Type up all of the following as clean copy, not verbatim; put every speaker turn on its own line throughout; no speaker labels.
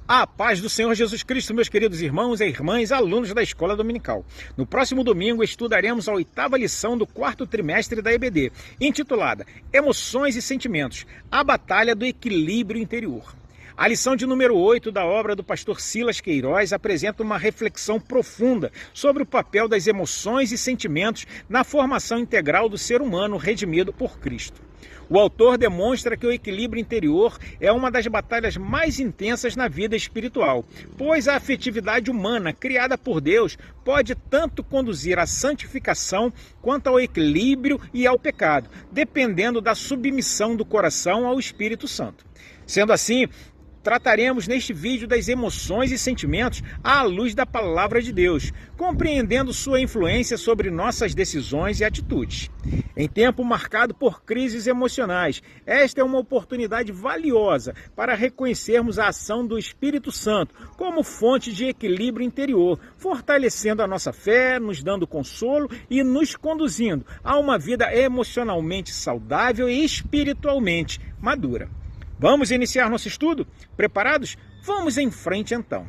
A paz do Senhor Jesus Cristo, meus queridos irmãos e irmãs, alunos da Escola Dominical. No próximo domingo estudaremos a 8ª lição do 4º trimestre da EBD, intitulada Emoções e Sentimentos, a Batalha do Equilíbrio Interior. A lição de número 8 da obra do pastor Silas Queiroz apresenta uma reflexão profunda sobre o papel das emoções e sentimentos na formação integral do ser humano redimido por Cristo. O autor demonstra que o equilíbrio interior é uma das batalhas mais intensas na vida espiritual, pois a afetividade humana criada por Deus pode tanto conduzir à santificação quanto ao equilíbrio e ao pecado, dependendo da submissão do coração ao Espírito Santo. Sendo assim, trataremos neste vídeo das emoções e sentimentos à luz da palavra de Deus, compreendendo sua influência sobre nossas decisões e atitudes. Em tempo marcado por crises emocionais, esta é uma oportunidade valiosa para reconhecermos a ação do Espírito Santo como fonte de equilíbrio interior, fortalecendo a nossa fé, nos dando consolo e nos conduzindo a uma vida emocionalmente saudável e espiritualmente madura. Vamos iniciar nosso estudo? Preparados? Vamos em frente então.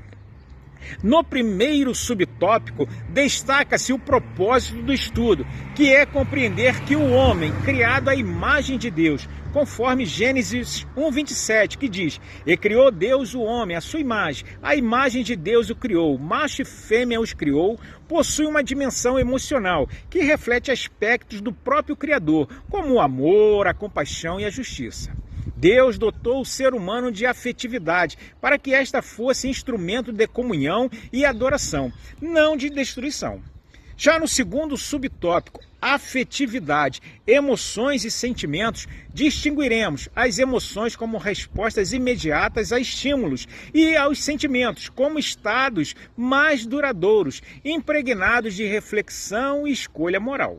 No primeiro subtópico, destaca-se o propósito do estudo, que é compreender que o homem, criado à imagem de Deus, conforme Gênesis 1:27, que diz: "E criou Deus o homem, à sua imagem, a imagem de Deus o criou, macho e fêmea os criou", possui uma dimensão emocional que reflete aspectos do próprio Criador, como o amor, a compaixão e a justiça. Deus dotou o ser humano de afetividade para que esta fosse instrumento de comunhão e adoração, não de destruição. Já no segundo subtópico, afetividade, emoções e sentimentos, distinguiremos as emoções como respostas imediatas a estímulos e aos sentimentos como estados mais duradouros, impregnados de reflexão e escolha moral.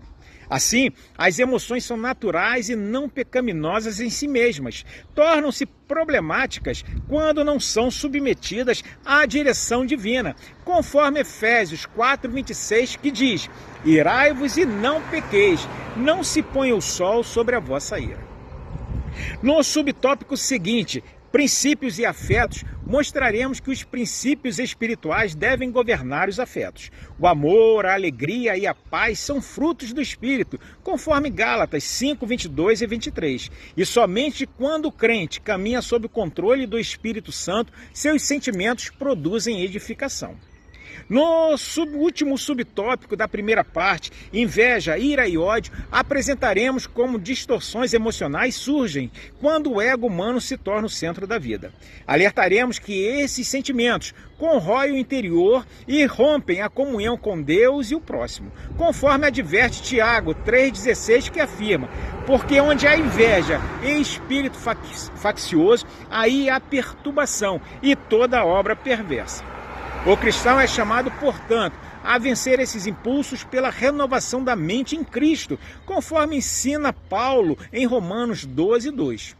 Assim, as emoções são naturais e não pecaminosas em si mesmas. Tornam-se problemáticas quando não são submetidas à direção divina, conforme Efésios 4:26, que diz: "Irai-vos e não pequeis, não se ponha o sol sobre a vossa ira." No subtópico seguinte, princípios e afetos, mostraremos que os princípios espirituais devem governar os afetos. O amor, a alegria e a paz são frutos do Espírito, conforme Gálatas 5:22 e 23. E somente quando o crente caminha sob o controle do Espírito Santo, seus sentimentos produzem edificação. No último subtópico da primeira parte, inveja, ira e ódio, apresentaremos como distorções emocionais surgem quando o ego humano se torna o centro da vida. Alertaremos que esses sentimentos corroem o interior e rompem a comunhão com Deus e o próximo, conforme adverte Tiago 3:16, que afirma: "Porque onde há inveja e espírito faccioso, aí há perturbação e toda obra perversa." O cristão é chamado, portanto, a vencer esses impulsos pela renovação da mente em Cristo, conforme ensina Paulo em Romanos 12:2.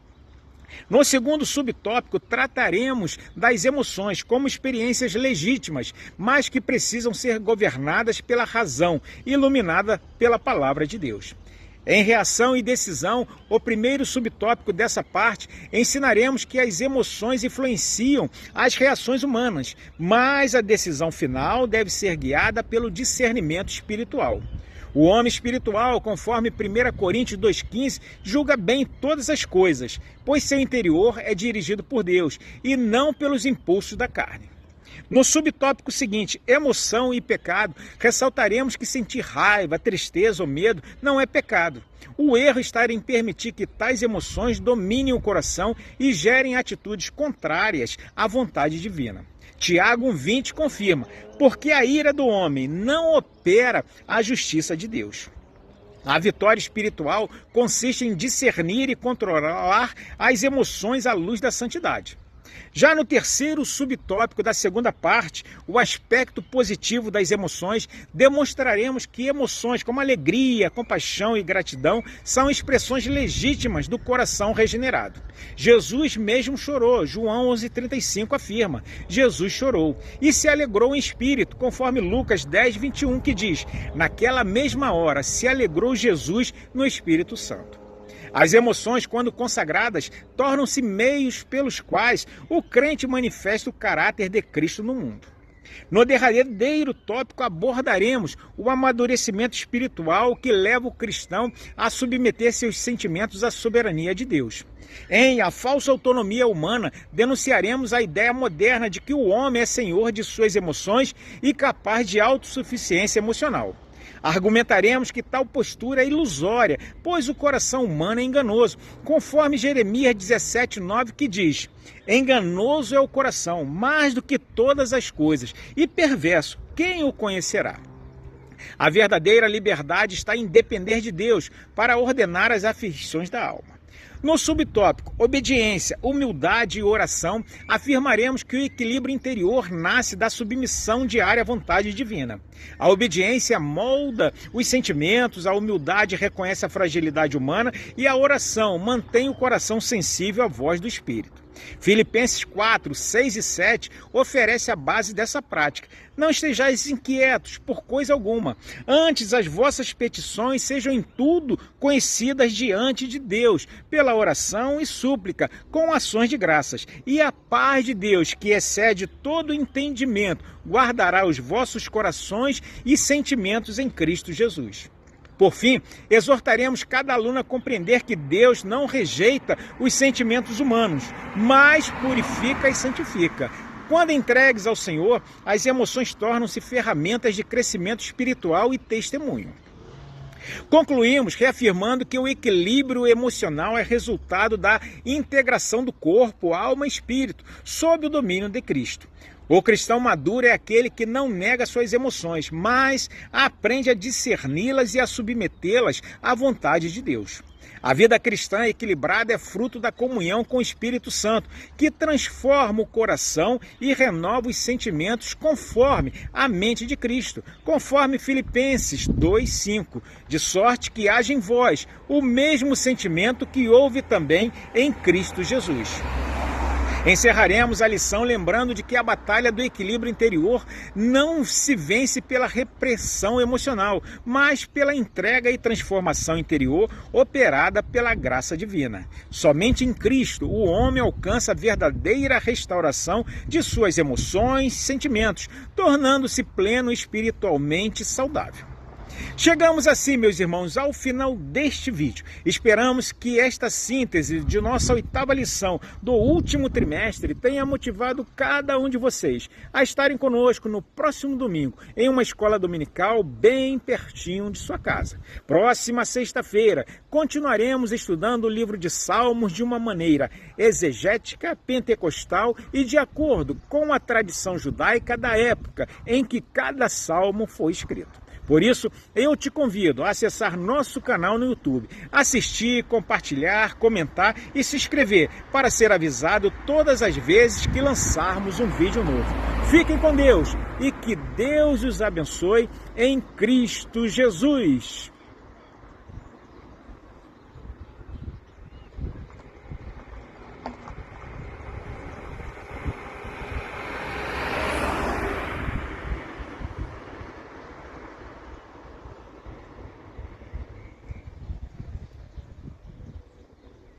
No segundo subtópico, trataremos das emoções como experiências legítimas, mas que precisam ser governadas pela razão, iluminada pela palavra de Deus. Em reação e decisão, o primeiro subtópico dessa parte, ensinaremos que as emoções influenciam as reações humanas, mas a decisão final deve ser guiada pelo discernimento espiritual. O homem espiritual, conforme 1 Coríntios 2:15, julga bem todas as coisas, pois seu interior é dirigido por Deus e não pelos impulsos da carne. No subtópico seguinte, emoção e pecado, ressaltaremos que sentir raiva, tristeza ou medo não é pecado. O erro está em permitir que tais emoções dominem o coração e gerem atitudes contrárias à vontade divina. Tiago 1:20 confirma: "Porque a ira do homem não opera a justiça de Deus." A vitória espiritual consiste em discernir e controlar as emoções à luz da santidade. Já no terceiro subtópico da segunda parte, o aspecto positivo das emoções, demonstraremos que emoções como alegria, compaixão e gratidão são expressões legítimas do coração regenerado. Jesus mesmo chorou, João 11:35 afirma: "Jesus chorou e se alegrou em espírito", conforme Lucas 10:21, que diz: "Naquela mesma hora se alegrou Jesus no Espírito Santo." As emoções, quando consagradas, tornam-se meios pelos quais o crente manifesta o caráter de Cristo no mundo. No derradeiro tópico abordaremos o amadurecimento espiritual que leva o cristão a submeter seus sentimentos à soberania de Deus. Em A Falsa Autonomia Humana, denunciaremos a ideia moderna de que o homem é senhor de suas emoções e capaz de autossuficiência emocional. Argumentaremos que tal postura é ilusória, pois o coração humano é enganoso, conforme Jeremias 17:9, que diz: enganoso é o coração, mais do que todas as coisas, e perverso, quem o conhecerá? A verdadeira liberdade está em depender de Deus para ordenar as aflições da alma. No subtópico obediência, humildade e oração, afirmaremos que o equilíbrio interior nasce da submissão diária à vontade divina. A obediência molda os sentimentos, a humildade reconhece a fragilidade humana e a oração mantém o coração sensível à voz do Espírito. Filipenses 4, 6 e 7 oferece a base dessa prática. Não estejais inquietos por coisa alguma. Antes, as vossas petições sejam em tudo conhecidas diante de Deus, pela oração e súplica, com ações de graças. E a paz de Deus, que excede todo entendimento, guardará os vossos corações e sentimentos em Cristo Jesus. Por fim, exortaremos cada aluno a compreender que Deus não rejeita os sentimentos humanos, mas purifica e santifica. Quando entregues ao Senhor, as emoções tornam-se ferramentas de crescimento espiritual e testemunho. Concluímos reafirmando que o equilíbrio emocional é resultado da integração do corpo, alma e espírito, sob o domínio de Cristo. O cristão maduro é aquele que não nega suas emoções, mas aprende a discerni-las e a submetê-las à vontade de Deus. A vida cristã equilibrada é fruto da comunhão com o Espírito Santo, que transforma o coração e renova os sentimentos conforme a mente de Cristo, conforme Filipenses 2:5, de sorte que haja em vós o mesmo sentimento que houve também em Cristo Jesus. Encerraremos a lição lembrando de que a batalha do equilíbrio interior não se vence pela repressão emocional, mas pela entrega e transformação interior operada pela graça divina. Somente em Cristo o homem alcança a verdadeira restauração de suas emoções e sentimentos, tornando-se pleno espiritualmente saudável. Chegamos assim, meus irmãos, ao final deste vídeo. Esperamos que esta síntese de nossa 8ª lição do último trimestre tenha motivado cada um de vocês a estarem conosco no próximo domingo, em uma escola dominical bem pertinho de sua casa. Próxima sexta-feira, continuaremos estudando o livro de Salmos de uma maneira exegética, pentecostal e de acordo com a tradição judaica da época em que cada salmo foi escrito. Por isso, eu te convido a acessar nosso canal no YouTube, assistir, compartilhar, comentar e se inscrever para ser avisado todas as vezes que lançarmos um vídeo novo. Fiquem com Deus e que Deus os abençoe em Cristo Jesus.